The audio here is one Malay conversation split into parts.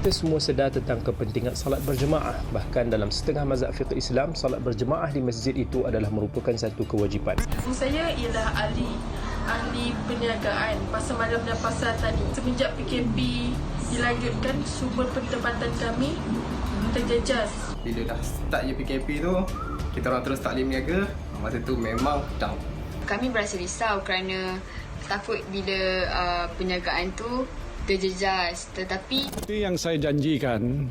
Kita semua sedar tentang kepentingan salat berjemaah. Bahkan dalam setengah mazhab fiqh Islam, salat berjemaah di masjid itu adalah merupakan satu kewajipan. Saya ialah ahli perniagaan pasar malam dan pasar tani. Semenjak PKP dilanjutkan, sumber pendapatan kami terjejas. Bila dah start je PKP tu, kita orang terus tak boleh berniaga. Masa tu memang down. Kami berasa risau kerana takut bila perniagaan tu terjejas. Tetapi seperti yang saya janjikan,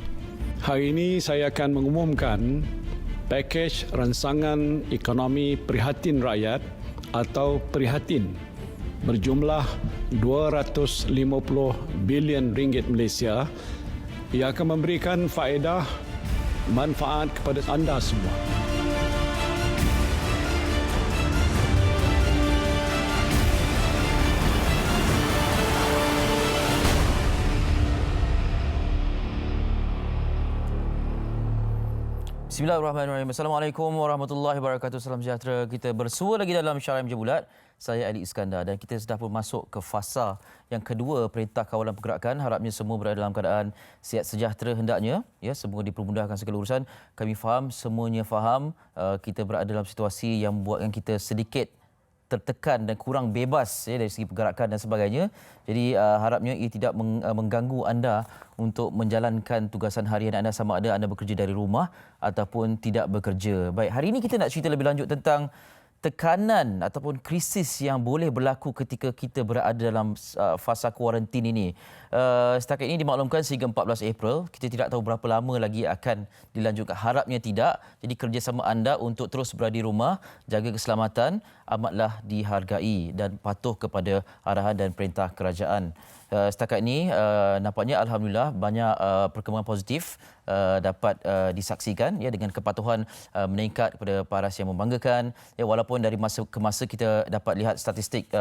hari ini saya akan mengumumkan pakej ransangan ekonomi prihatin rakyat atau prihatin berjumlah 250 bilion ringgit Malaysia yang akan memberikan faedah manfaat kepada anda semua. Bismillahirrahmanirrahim. Assalamualaikum warahmatullahi wabarakatuh. Salam sejahtera. Kita bersua lagi dalam Syarah Meja Bulat. Saya Ali Iskandar dan kita sudah pun masuk ke fasa yang kedua Perintah Kawalan Pergerakan. Harapnya semua berada dalam keadaan sihat sejahtera hendaknya. Ya, semua dipermudahkan segala urusan. Kami faham, semuanya faham kita berada dalam situasi yang membuatkan kita sedikit tertekan dan kurang bebas ya, dari segi pergerakan dan sebagainya. Jadi harapnya ia tidak mengganggu anda untuk menjalankan tugasan harian anda, sama ada anda bekerja dari rumah ataupun tidak bekerja. Baik, hari ini kita nak cerita lebih lanjut tentang tekanan ataupun krisis yang boleh berlaku ketika kita berada dalam fasa kuarantin ini. Setakat ini dimaklumkan sehingga 14 April. Kita tidak tahu berapa lama lagi akan dilanjutkan. Harapnya tidak. Jadi kerjasama anda untuk terus berada di rumah, jaga keselamatan amatlah dihargai dan patuh kepada arahan dan perintah kerajaan. Setakat ini nampaknya alhamdulillah banyak perkembangan positif dapat disaksikan ya, dengan kepatuhan meningkat kepada paras yang membanggakan ya, walaupun dari masa ke masa kita dapat lihat statistik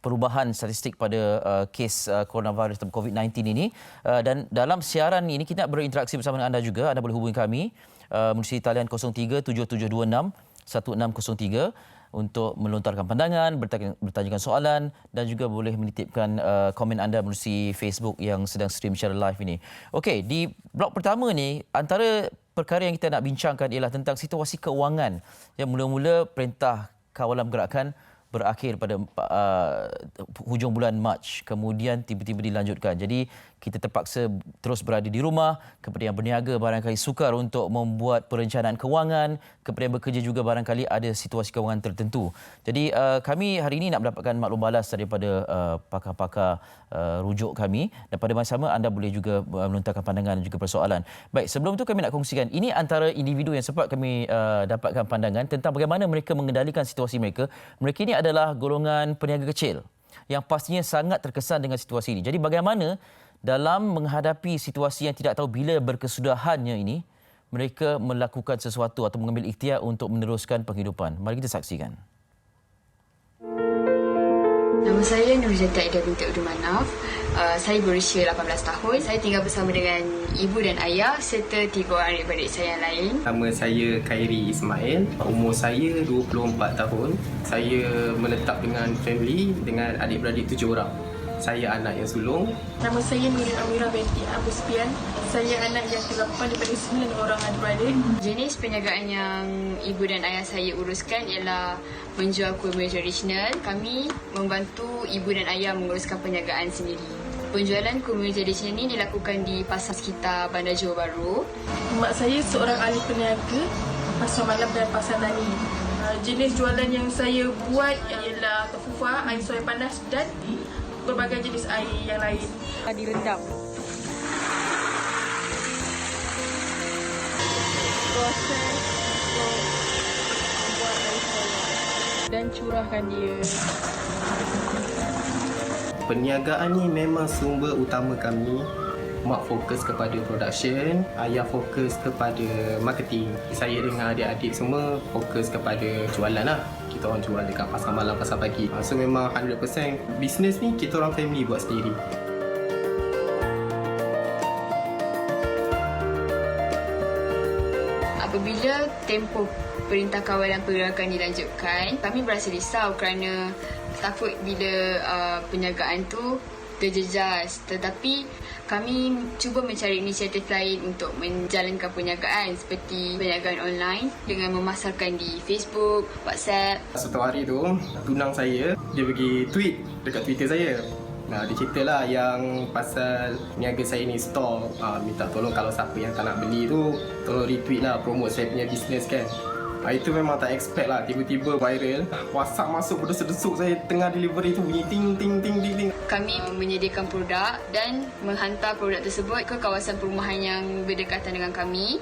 perubahan statistik pada kes coronavirus atau COVID-19 ini, dan dalam siaran ini kita nak berinteraksi bersama dengan anda juga. Anda boleh hubungi kami melalui talian 037726 1603 untuk melontarkan pandangan, bertanyakan soalan dan juga boleh menitipkan komen anda melalui Facebook yang sedang stream secara live ini. Okey, di blok pertama ni antara perkara yang kita nak bincangkan ialah tentang situasi keuangan yang mula-mula Perintah Kawalan Pergerakan berakhir pada hujung bulan Mac, kemudian tiba-tiba dilanjutkan. Jadi kita terpaksa terus berada di rumah. Kepada yang berniaga barangkali sukar untuk membuat perencanaan kewangan, kepada yang bekerja juga barangkali ada situasi kewangan tertentu. Jadi kami hari ini nak mendapatkan maklum balas daripada pakar-pakar rujuk kami, dan pada masa sama anda boleh juga melontarkan pandangan dan juga persoalan. Baik, sebelum itu kami nak kongsikan ini antara individu yang sempat kami dapatkan pandangan tentang bagaimana mereka mengendalikan situasi mereka. Mereka ini adalah golongan peniaga kecil yang pastinya sangat terkesan dengan situasi ini. Jadi bagaimana dalam menghadapi situasi yang tidak tahu bila berkesudahannya ini, mereka melakukan sesuatu atau mengambil ikhtiar untuk meneruskan penghidupan. Mari kita saksikan. nama saya Nurjata Ida binti Abdul Manaf. Saya berusia 18 tahun. Saya tinggal bersama dengan ibu dan ayah serta 3 orang adik-beradik saya yang lain. Nama saya Khairi Ismail. Umur saya 24 tahun. Saya menetap dengan family dengan adik-beradik 7 orang. Saya anak yang sulung. Nama saya Nurin Amira binti Abu Sufyan. Saya anak yang ke-8 daripada 9 orang adik-beradik. Jenis perniagaan yang ibu dan ayah saya uruskan ialah menjual kuih tradisional. Kami membantu ibu dan ayah menguruskan perniagaan sendiri. Penjualan kuih tradisional ini dilakukan di pasar sekitar Bandar Johor Bahru. Mak saya seorang ahli peniaga pasar malam dan pasar tani. Jenis jualan yang saya buat ialah kefufa, air soya panas dan berbagai jenis air yang lain. Direndam. Proses untuk buat air soya dan curahkan dia. Perniagaan ni memang sumber utama kami. Mak fokus kepada production, ayah fokus kepada marketing. Saya dengan adik-adik semua fokus kepada jualan lah. Kita orang jual dekat pasar malam, pasar pagi. So memang 100% bisnes ni kita orang family buat sendiri. Apabila tempoh Perintah Kawalan Pergerakan dilanjutkan, kami berasa risau kerana takut bila perniagaan tu terjejas. Tetapi Kami cuba mencari inisiatif lain untuk menjalankan perniagaan seperti perniagaan online dengan memasarkan di Facebook, WhatsApp. Satu hari tu, tunang saya, dia pergi tweet dekat Twitter saya. Nah, dia ceritalah yang pasal niaga saya ni store. Minta tolong kalau siapa yang tak nak beli tu, tolong retweet lah, promote saya punya bisnes kan. Itu memang tak expect lah, tiba-tiba viral. WhatsApp masuk berdesuk-desuk saya tengah delivery tu bunyi ting ting ting ting ting. Kami menyediakan produk dan menghantar produk tersebut ke kawasan perumahan yang berdekatan dengan kami.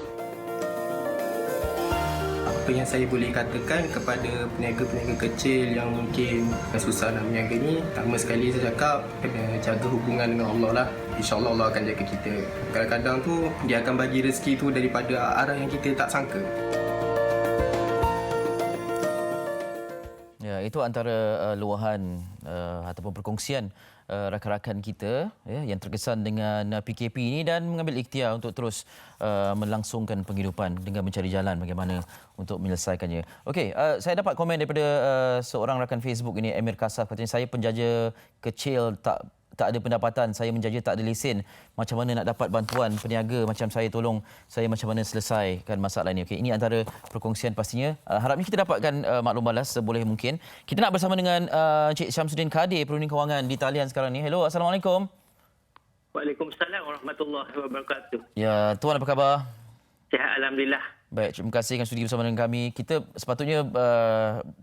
Apa yang saya boleh katakan kepada peniaga-peniaga kecil yang mungkin susah nak berniaga ni, pertama sekali saya cakap kena jaga hubungan dengan Allah lah. InsyaAllah Allah akan jaga kita. Kadang-kadang tu dia akan bagi rezeki tu daripada arah yang kita tak sangka. Ya, itu antara luahan ataupun perkongsian rakan-rakan kita yang terkesan dengan PKP ini dan mengambil ikhtiar untuk terus melangsungkan penghidupan dengan mencari jalan bagaimana untuk menyelesaikannya. Okey, saya dapat komen daripada seorang rakan Facebook ini, Emir Kasaf, katanya saya penjaja kecil tak ada pendapatan, saya menjaja tak ada lesen. Macam mana nak dapat bantuan peniaga macam saya, tolong saya macam mana selesaikan masalah ini. Okey, ini antara perkongsian pastinya. Harapnya kita dapatkan maklum balas seboleh mungkin. Kita nak bersama dengan Encik Syamsuddin Kadir, Perunding Kewangan di talian sekarang ni. Hello, Assalamualaikum. Waalaikumsalam warahmatullahi wabarakatuh. Ya, tuan apa khabar? Sihat alhamdulillah. Baik, terima kasih kerana sudi bersama dengan kami. Kita sepatutnya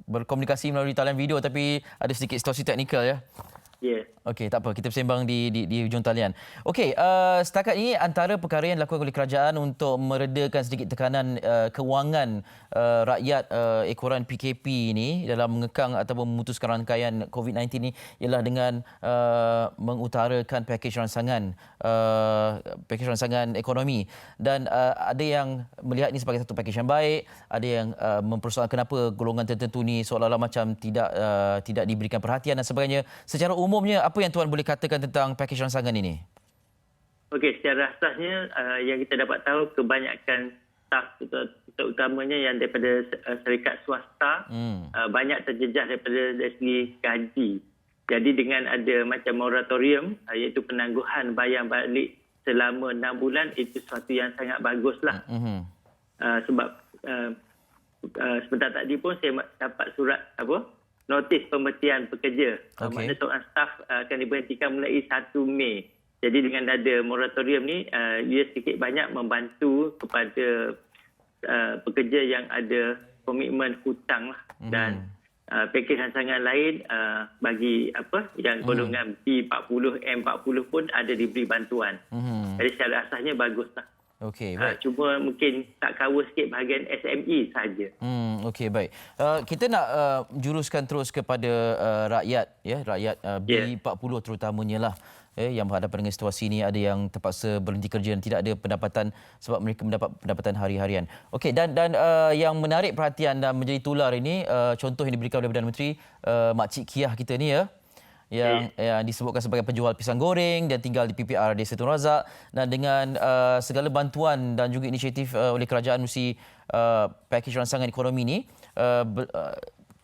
berkomunikasi melalui talian video tapi ada sedikit situasi teknikal ya. Ya. Okey, tak apa. Kita bersembang di hujung talian. Okey, setakat ini antara perkara yang dilakukan oleh kerajaan untuk meredakan sedikit tekanan kewangan rakyat ekoran PKP ini dalam mengekang ataupun memutuskan rangkaian COVID-19 ini ialah dengan mengutarakan pakej rangsangan ekonomi. Dan ada yang melihat ini sebagai satu pakej yang baik, ada yang mempersoalkan kenapa golongan tertentu ni seolah-olah macam tidak diberikan perhatian dan sebagainya. Secara umumnya, apa yang tuan boleh katakan tentang pakej rangsangan ini? Okey, secara asasnya yang kita dapat tahu kebanyakan staf terutamanya yang daripada syarikat swasta banyak terjejas dari segi gaji. Jadi dengan ada macam moratorium iaitu penangguhan bayar balik selama 6 bulan, itu sesuatu yang sangat baguslah. Sebab sebentar tadi pun saya dapat surat notis pemberhentian pekerja. Maknanya seorang staf akan diberhentikan mulai 1 Mei. Jadi dengan ada moratorium ni, dia sedikit banyak membantu kepada pekerja yang ada komitmen hutang lah. Dan pakej rancangan lain bagi yang golongan B40, M40 pun ada diberi bantuan. Jadi secara asasnya baguslah. Okey, baik. Cuma mungkin tak cover sikit bahagian SME saja. Okey, baik. Kita nak juruskan terus kepada rakyat, ya, rakyat B40 terutamanya lah. Yang berhadapan dengan situasi ini, ada yang terpaksa berhenti kerja dan tidak ada pendapatan sebab mereka mendapat pendapatan hari-harian. Okey, dan yang menarik perhatian dan menjadi tular ini, contoh yang diberikan oleh Perdana Menteri, Makcik Kiah kita ni ya, yang disebutkan sebagai penjual pisang goreng dan tinggal di PPR Desa Tun Razak, dan dengan segala bantuan dan juga inisiatif oleh kerajaan melalui pakej rangsangan ekonomi ini,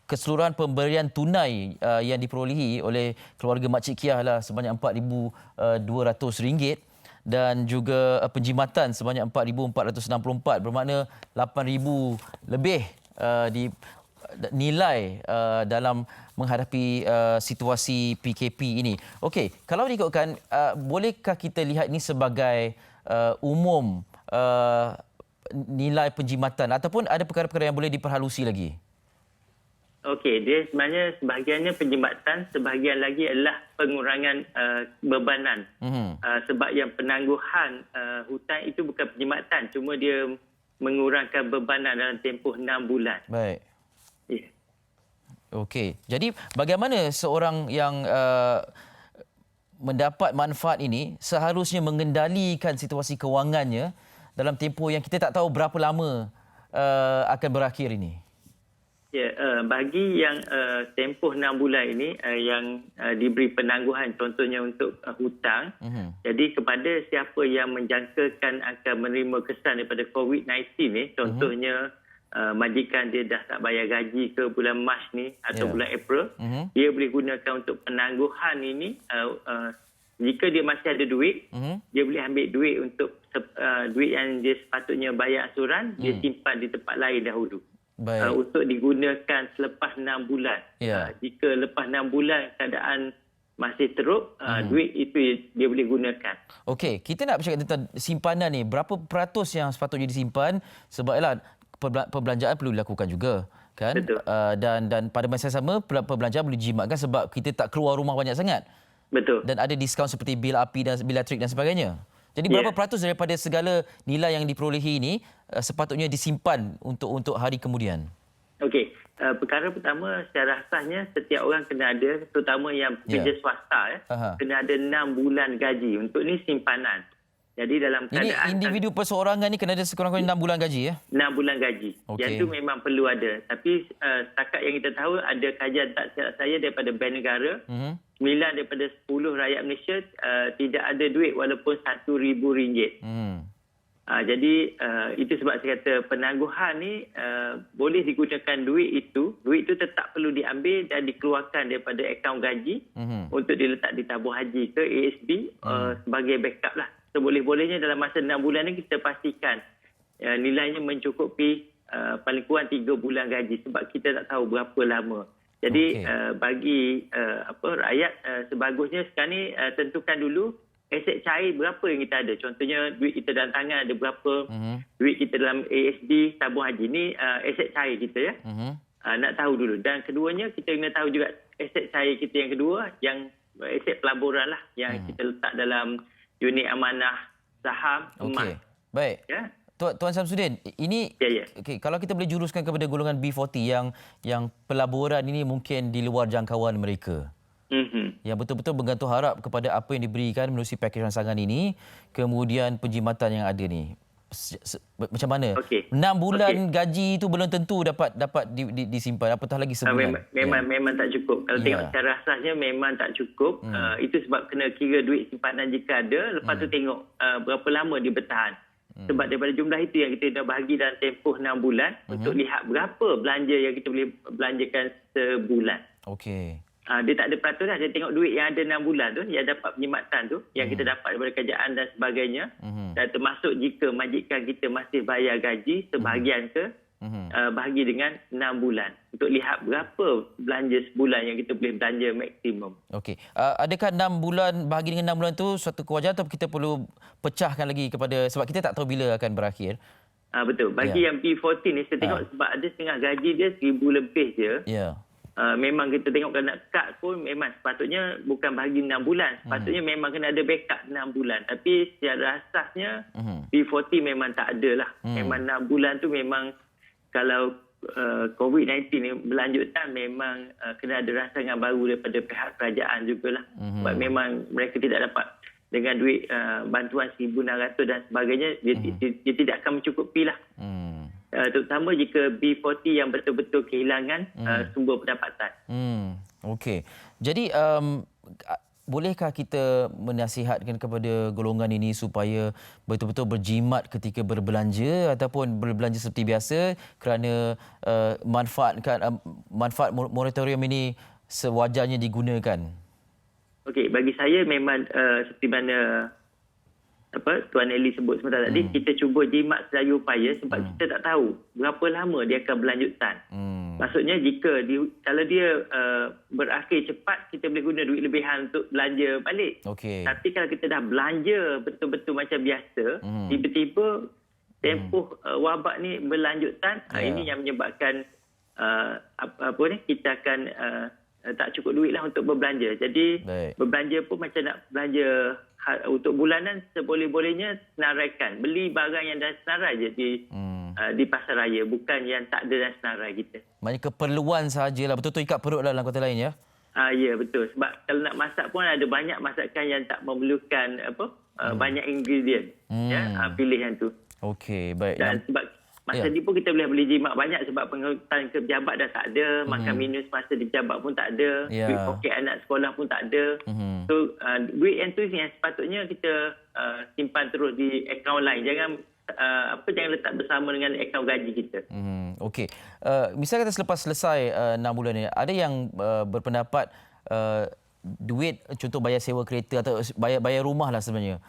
keseluruhan pemberian tunai yang diperolehi oleh keluarga Makcik Kiah lah sebanyak RM4,200 dan juga penjimatan sebanyak RM4,464, bermakna RM8,000 lebih di nilai dalam menghadapi situasi PKP ini. Okey, kalau diikutkan, bolehkah kita lihat ini sebagai umum nilai penjimatan ataupun ada perkara-perkara yang boleh diperhalusi lagi? Okey, dia sebenarnya sebahagiannya penjimatan, sebahagian lagi adalah pengurangan bebanan. Sebab yang penangguhan hutang itu bukan penjimatan, cuma dia mengurangkan bebanan dalam tempoh 6 bulan. Baik. Ya. Okey, jadi bagaimana seorang yang mendapat manfaat ini seharusnya mengendalikan situasi kewangannya dalam tempoh yang kita tak tahu berapa lama akan berakhir ini? Ya, bagi yang tempoh 6 bulan ini yang diberi penangguhan, contohnya untuk hutang. Jadi kepada siapa yang menjangkakan akan menerima kesan daripada COVID-19 ni, contohnya majikan dia dah tak bayar gaji ke bulan Mac ni atau bulan April, dia boleh gunakan untuk penangguhan ini jika dia masih ada duit, dia boleh ambil duit untuk duit yang dia sepatutnya bayar asuran, dia simpan di tempat lain dahulu. Baik. Untuk digunakan selepas 6 bulan. Ya. Jika lepas 6 bulan keadaan masih teruk, duit itu dia boleh gunakan. Okey, kita nak bercakap tentang simpanan ni. Berapa peratus yang sepatutnya disimpan? Sebablah perbelanjaan perlu dilakukan juga, kan? Betul. Dan pada masa yang sama perbelanjaan boleh dijimatkan sebab kita tak keluar rumah banyak sangat. Betul. Dan ada diskaun seperti bil api dan bil elektrik dan sebagainya. Jadi berapa peratus daripada segala nilai yang diperolehi ini sepatutnya disimpan untuk hari kemudian? Okey, perkara pertama secara asasnya setiap orang kena ada, terutama yang pekerja swasta, kena ada 6 bulan gaji. Untuk ni simpanan. Jadi dalam keadaan... Ini individu perseorangan ni kena ada sekurang-kurangnya 6 bulan gaji, ya? 6 bulan gaji. Okey. Yang tu memang perlu ada. Tapi setakat yang kita tahu, ada kajian tak silap saya daripada Bank Negara, 9 daripada 10 rakyat Malaysia tidak ada duit walaupun RM1,000. Jadi itu sebab saya kata penangguhan ni boleh digunakan duit itu tetap perlu diambil dan dikeluarkan daripada akaun gaji untuk diletak di tabung haji ke ASB sebagai backup lah. Seboleh-bolehnya dalam masa 6 bulan ni kita pastikan nilainya mencukupi paling kurang 3 bulan gaji sebab kita tak tahu berapa lama. Jadi bagi rakyat sebagusnya sekarang ni tentukan dulu aset cair berapa yang kita ada. Contohnya duit kita dalam tangan ada berapa, duit kita dalam ASD, tabung haji ni aset cair kita, ya. Nak tahu dulu. Dan keduanya kita kena tahu juga aset cair kita yang kedua, yang aset pelaburan lah, yang kita letak dalam unit amanah saham emas. Okey. Baik. Ya. Tuan Samsudin, ini okay, kalau kita boleh juruskan kepada golongan B40 yang pelaburan ini mungkin di luar jangkauan mereka. Yang betul-betul bergantung harap kepada apa yang diberikan melalui pakej rangsangan ini, kemudian penjimatan yang ada ni. Macam mana? 6 bulan gaji itu belum tentu dapat disimpan, apatah lagi sebulan. Memang tak cukup. Kalau tengok secara asasnya memang tak cukup. Itu sebab kena kira duit simpanan jika ada, lepas tu tengok berapa lama dia bertahan. Sebab daripada jumlah itu yang kita dah bahagi dalam tempoh 6 bulan untuk lihat berapa belanja yang kita boleh belanjakan sebulan. Okey. Dia tak ada peraturan, dia tengok duit yang ada 6 bulan tu, yang dapat penjimatan tu, yang kita dapat daripada kerajaan dan sebagainya. Dan termasuk jika majikan kita masih bayar gaji sebahagian ke, bahagi dengan 6 bulan. Untuk lihat berapa belanja sebulan yang kita boleh belanja maksimum. Okey. Adakah 6 bulan bahagi dengan 6 bulan tu suatu kewajaran atau kita perlu pecahkan lagi kepada, sebab kita tak tahu bila akan berakhir? Betul. Bagi yang P14 ni, saya tengok sebab ada setengah gaji dia 1,000 lebih je. Memang kita tengok kalau nak cut pun memang sepatutnya bukan bagi 6 bulan. Sepatutnya memang kena ada backup 6 bulan. Tapi secara asasnya P40 memang tak ada lah. Memang 6 bulan tu memang kalau COVID-19 ni berlanjutan memang kena ada rangsangan baru daripada pihak kerajaan jugalah. Sebab memang mereka tidak dapat dengan duit bantuan 1,600 dan sebagainya, dia tidak akan mencukupi lah. Terutama jika B40 yang betul-betul kehilangan sumber pendapatan. Okey. Jadi bolehkah kita menasihatkan kepada golongan ini supaya betul-betul berjimat ketika berbelanja ataupun berbelanja seperti biasa kerana manfaat moratorium ini sewajarnya digunakan? Okey, bagi saya memang seperti mana Tuan Eli sebut sebentar tadi, kita cuba jimat sedaya upaya sebab kita tak tahu berapa lama dia akan berlanjutan. Maksudnya kalau dia berakhir cepat, kita boleh guna duit lebihan untuk belanja balik. Tapi kalau kita dah belanja betul-betul macam biasa, tiba-tiba tempoh wabak ni berlanjutan, ini yang menyebabkan kita akan tak cukup duit lah untuk berbelanja. Jadi berbelanja pun macam nak belanja untuk bulanan, seboleh-bolehnya senaraikan. Beli barang yang dah senarai je di pasar raya, bukan yang tak ada dalam senarai kita. Maknanya keperluan sahajalah, betul-betul ikat perut lah dalam kata lain, ya? Ya, betul. Sebab kalau nak masak pun ada banyak masakan yang tak memerlukan banyak ingredient. Pilihan tu. Okey, baik. Dan sebab masa ni pun kita boleh beli jimat banyak sebab penghutan ke pejabat dah tak ada, makan minum semasa di pejabat pun tak ada, duit poket anak sekolah pun tak ada. So duit yang tu yang sepatutnya kita simpan terus di akaun lain. Jangan letak bersama dengan akaun gaji kita. Okey. Misalnya kata selepas selesai 6 bulan ni, ada yang berpendapat duit contoh bayar sewa kereta atau bayar rumah lah sebenarnya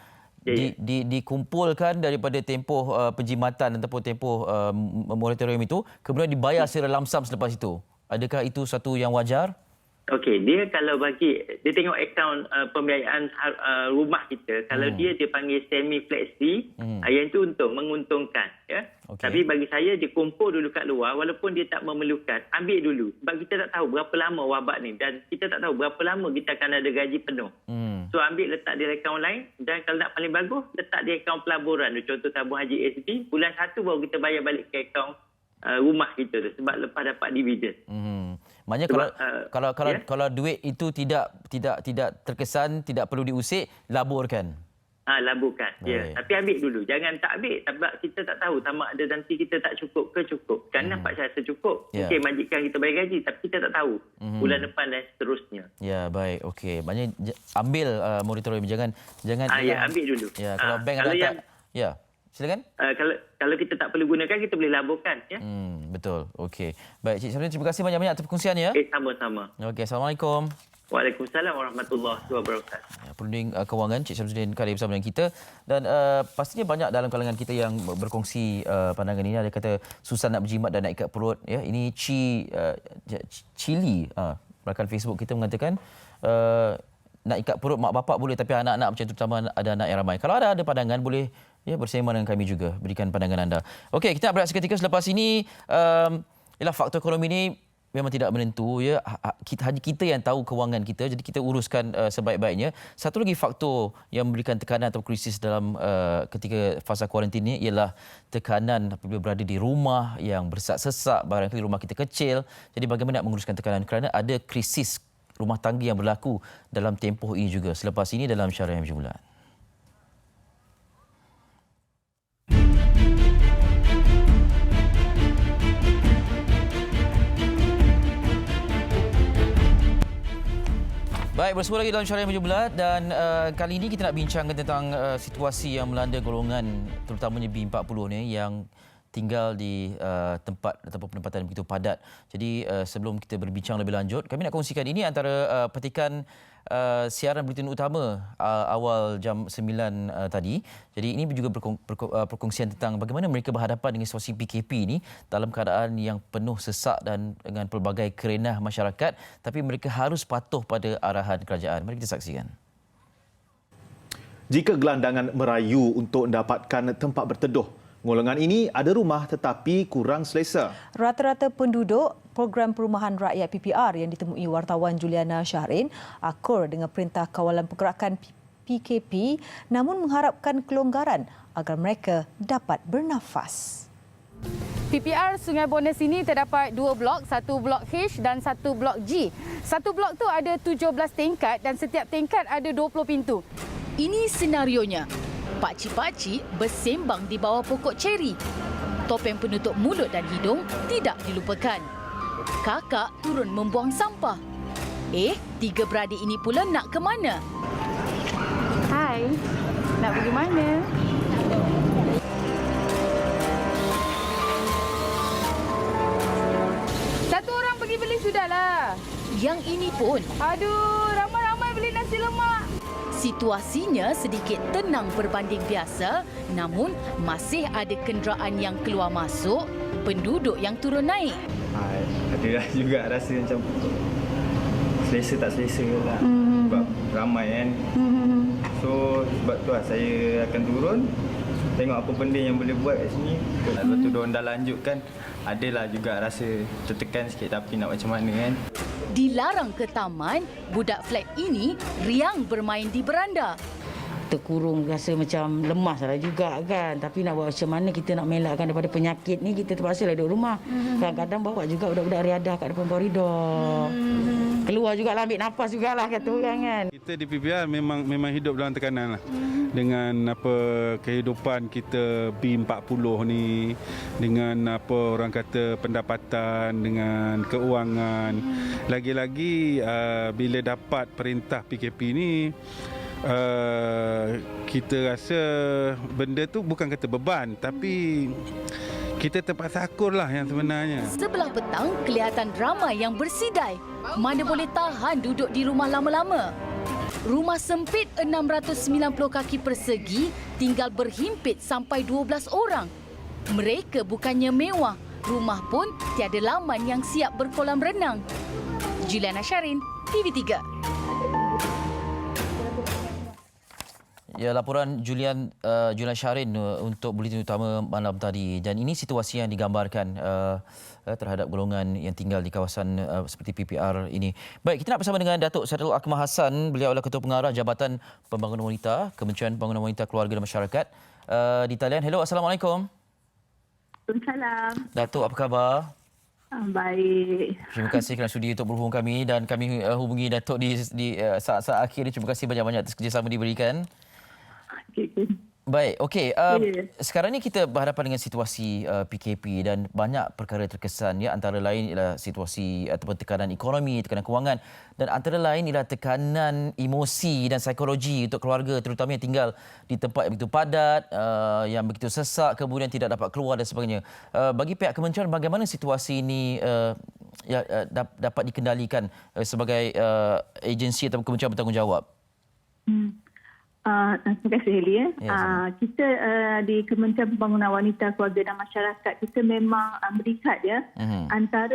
dikumpulkan daripada tempoh penjimatan ataupun tempoh moratorium itu, kemudian dibayar secara lamsam selepas itu. Adakah itu satu yang wajar? Okey, dia kalau dia tengok akaun pembiayaan rumah kita, kalau dia panggil semi flexi, yang itu menguntungkan, ya. Okay. Tapi bagi saya dia kumpul dulu kat luar, walaupun dia tak memerlukan, ambil dulu. Sebab kita tak tahu berapa lama wabak ni dan kita tak tahu berapa lama kita akan ada gaji penuh. So ambil letak di akaun lain, dan kalau nak paling bagus letak di akaun pelaburan. Contoh tabung haji SB, bulan 1 baru kita bayar balik ke akaun rumah kita tu sebab lepas dapat dividen. Maknanya kalau duit itu tidak terkesan, tidak perlu diusik, laburkan. Laburkan. Ya. Tapi ambil dulu. Jangan tak ambil sebab kita tak tahu tamak ada nanti kita tak cukup ke cukup. Kan nampak saya rasa cukup. Okey, majikan kita bayar gaji tapi kita tak tahu bulan depan dan seterusnya. Ya, baik. Okey. Maknanya ambil moratorium, jangan ambil dulu. Ya, kalau bank ada tak. Ya. Silakan. Kalau kita tak perlu gunakan, kita boleh laburkan. Ya? Betul. Okey. Baik, Cik Syamsuddin, terima kasih banyak-banyak atas perkongsiannya. Sama-sama. Okey, Assalamualaikum. Waalaikumsalam warahmatullahi wabarakatuh. Perunding Kewangan Cik Syamsuddin kali bersama dengan kita, dan pastinya banyak dalam kalangan kita yang berkongsi pandangan ini. Ada kata susah nak berjimat dan nak ikat perut, ya. Ini Cili rakan Facebook kita mengatakan nak ikat perut mak bapak boleh, tapi anak-anak macam tu, terutama ada anak yang ramai. Kalau ada pandangan boleh bersama dengan kami juga, berikan pandangan anda. Okey, kita nak berehat seketika. Selepas ini ialah faktor ekonomi ini memang tidak menentu, ya. Hanya kita yang tahu kewangan kita, jadi kita uruskan sebaik-baiknya. Satu lagi faktor yang memberikan tekanan atau krisis dalam ketika fasa kuarantin ini ialah tekanan apabila berada di rumah yang bersesak-sesak, barangkali rumah kita kecil. Jadi bagaimana nak menguruskan tekanan, kerana ada krisis rumah tangga yang berlaku dalam tempoh ini juga. Selepas ini dalam Syarah yang Berjumlah. Baik, bersua lagi dalam Syarah yang Berjumlah, dan kali ini kita nak bincangkan tentang situasi yang melanda golongan terutamanya B40 ni yang tinggal di tempat ataupun penempatan begitu padat. Jadi sebelum kita berbincang lebih lanjut, kami nak kongsikan ini antara petikan siaran buletin utama awal jam 9 tadi. Jadi ini juga perkongsian tentang bagaimana mereka berhadapan dengan situasi PKP ini dalam keadaan yang penuh sesak dan dengan pelbagai kerenah masyarakat, tapi mereka harus patuh pada arahan kerajaan. Mari kita saksikan. Jika gelandangan merayu untuk mendapatkan tempat berteduh, golongan ini ada rumah tetapi kurang selesa. Rata-rata penduduk Program Perumahan Rakyat PPR yang ditemui wartawan Juliana Syahrin akur dengan Perintah Kawalan Pergerakan PKP, namun mengharapkan kelonggaran agar mereka dapat bernafas. PPR Sungai Bonus ini terdapat 2 blok, satu blok H dan satu blok G. Satu blok tu ada 17 tingkat dan setiap tingkat ada 20 pintu. Ini senarionya. Pakcik-pakcik bersembang di bawah pokok ceri. Topeng penutup mulut dan hidung tidak dilupakan. Kakak turun membuang sampah. Tiga beradik ini pula nak ke mana? Hai, nak pergi mana? Satu orang pergi beli sudahlah. Yang ini pun. Aduh, ramai-ramai beli nasi lemak. Situasinya sedikit tenang berbanding biasa, namun masih ada kenderaan yang keluar masuk, penduduk yang turun naik. Ada juga rasa macam selesa tak selesa lah. Sebab ramai kan. So sebab tu lah saya akan turun, tengok apa benda yang boleh buat kat sini. Lepas tu diorang dah lanjutkan, adalah juga rasa tertekan sikit, tapi nak macam mana kan. Dilarang ke taman, budak flat ini riang bermain di beranda. Terkurung rasa macam lemas lah juga kan. Tapi nak buat macam mana kita nak melakkan daripada penyakit ni, kita terpaksa lah duduk rumah. Kadang-kadang bawa juga budak-budak riadah kat depan koridor. Keluar jugalah, ambil nafas jugalah kata orang kan. Kita di PPR memang hidup dalam tekanan lah. Dengan apa kehidupan kita B40 ni, dengan apa orang kata pendapatan, dengan keuangan. Lagi-lagi bila dapat perintah PKP ni, kita rasa benda tu bukan kata beban, tapi kita terpaksa akur lah yang sebenarnya. Sebelah petang, kelihatan ramai yang bersidai. Mana boleh tahan duduk di rumah lama-lama. Rumah sempit 690 kaki persegi tinggal berhimpit sampai 12 orang. Mereka bukannya mewah, rumah pun tiada laman yang siap berkolam renang. Juliana Syarin, TV3. Ya, laporan Julian Syarin untuk Buletin Utama malam tadi. Dan ini situasi yang digambarkan terhadap golongan yang tinggal di kawasan seperti PPR ini. Baik, kita nak bersama dengan Datuk Saidul Akmal Hassan. Beliau adalah Ketua Pengarah Jabatan Pembangunan Wanita, Kementerian Pembangunan Wanita, Keluarga dan Masyarakat di talian. Hello, Assalamualaikum. Waalaikumsalam. Datuk, apa khabar? Baik. Terima kasih kerana sudi untuk berhubung kami dan kami hubungi Datuk di saat-saat akhir ini. Terima kasih banyak-banyak atas kerjasama diberikan. Baik, okey. Sekarang ni kita berhadapan dengan situasi PKP dan banyak perkara terkesan, ya, antara lain ialah situasi ataupun tekanan ekonomi, tekanan kewangan, dan antara lain ialah tekanan emosi dan psikologi untuk keluarga terutama yang tinggal di tempat yang begitu padat, yang begitu sesak, kemudian tidak dapat keluar dan sebagainya. Bagi pihak kementerian, bagaimana situasi ini dapat dikendalikan sebagai agensi atau kementerian bertanggungjawab? Terima kasih Heli. Kita di Kementerian Pembangunan Wanita, Keluarga dan Masyarakat, kita memang melihat antara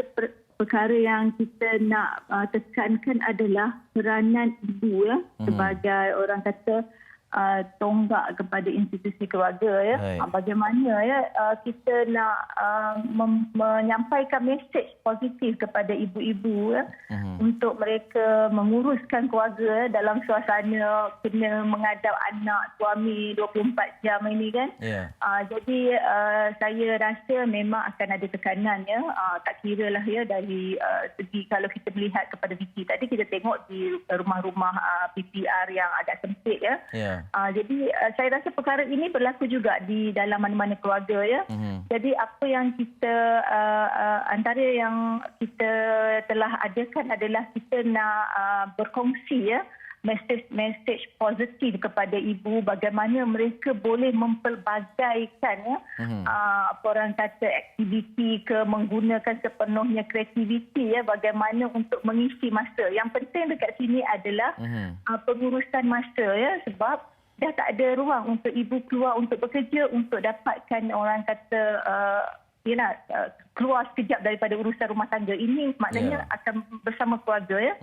perkara yang kita nak tekankan adalah peranan ibu sebagai orang kata tonggak kepada institusi keluarga. Bagaimana kita nak menyampaikan mesej positif kepada ibu-ibu untuk mereka menguruskan keluarga dalam suasana kena menghadap anak, suami 24 jam ini kan. Jadi saya rasa memang akan ada tekanan, tak kira lah dari segi kalau kita melihat kepada Vicky tadi, kita tengok di rumah-rumah PPR yang agak sempit. Jadi saya rasa perkara ini berlaku juga di dalam mana-mana keluarga. Jadi apa yang kita antara yang kita telah adakan adalah kita nak berkongsi mesej positif kepada ibu, bagaimana mereka boleh mempelbagaikan apa orang kata aktiviti ke menggunakan sepenuhnya kreativiti, bagaimana untuk mengisi masa. Yang penting dekat sini adalah pengurusan masa, sebab dah tak ada ruang untuk ibu keluar untuk bekerja, untuk dapatkan orang kata keluar sekejap daripada urusan rumah tangga. Ini maknanya akan bersama keluarga.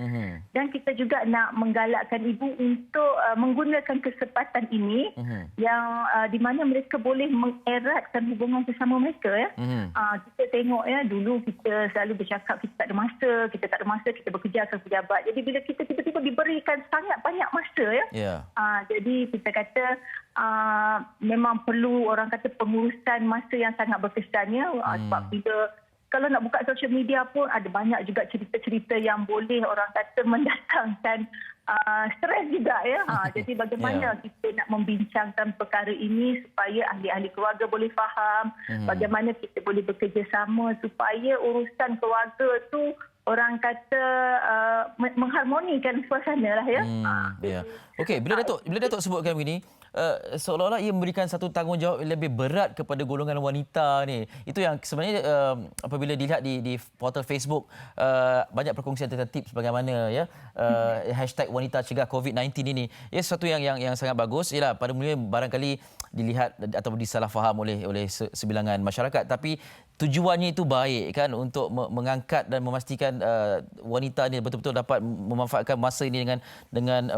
Dan kita juga nak menggalakkan ibu untuk menggunakan kesempatan ini yang di mana mereka boleh mengeratkan hubungan bersama mereka. Kita tengok dulu kita selalu bercakap kita tak ada masa, kita bekerja akan pejabat. Jadi bila kita tiba-tiba diberikan sangat banyak masa, jadi kita kata memang perlu orang kata pengurusan masa yang sangat berkesan. Sebab bila kalau nak buka social media pun ada banyak juga cerita-cerita yang boleh orang kata mendatangkan stres juga. Jadi bagaimana kita nak membincangkan perkara ini supaya ahli-ahli keluarga boleh faham, bagaimana kita boleh bekerjasama supaya urusan keluarga tu orang kata mengharmonikan suasana lah. Okey, bila Datuk sebutkan begini, seolah-olah ia memberikan satu tanggungjawab yang lebih berat kepada golongan wanita ni. Itu yang sebenarnya apabila dilihat di portal Facebook, banyak perkongsian tentang tips bagaimana hashtag wanita cegah COVID-19 ini. Sesuatu yang sangat bagus. Ialah pada mulanya barangkali dilihat atau disalah faham oleh sebilangan masyarakat, tapi tujuannya itu baik kan, untuk mengangkat dan memastikan wanita ini betul-betul dapat memanfaatkan masa ini dengan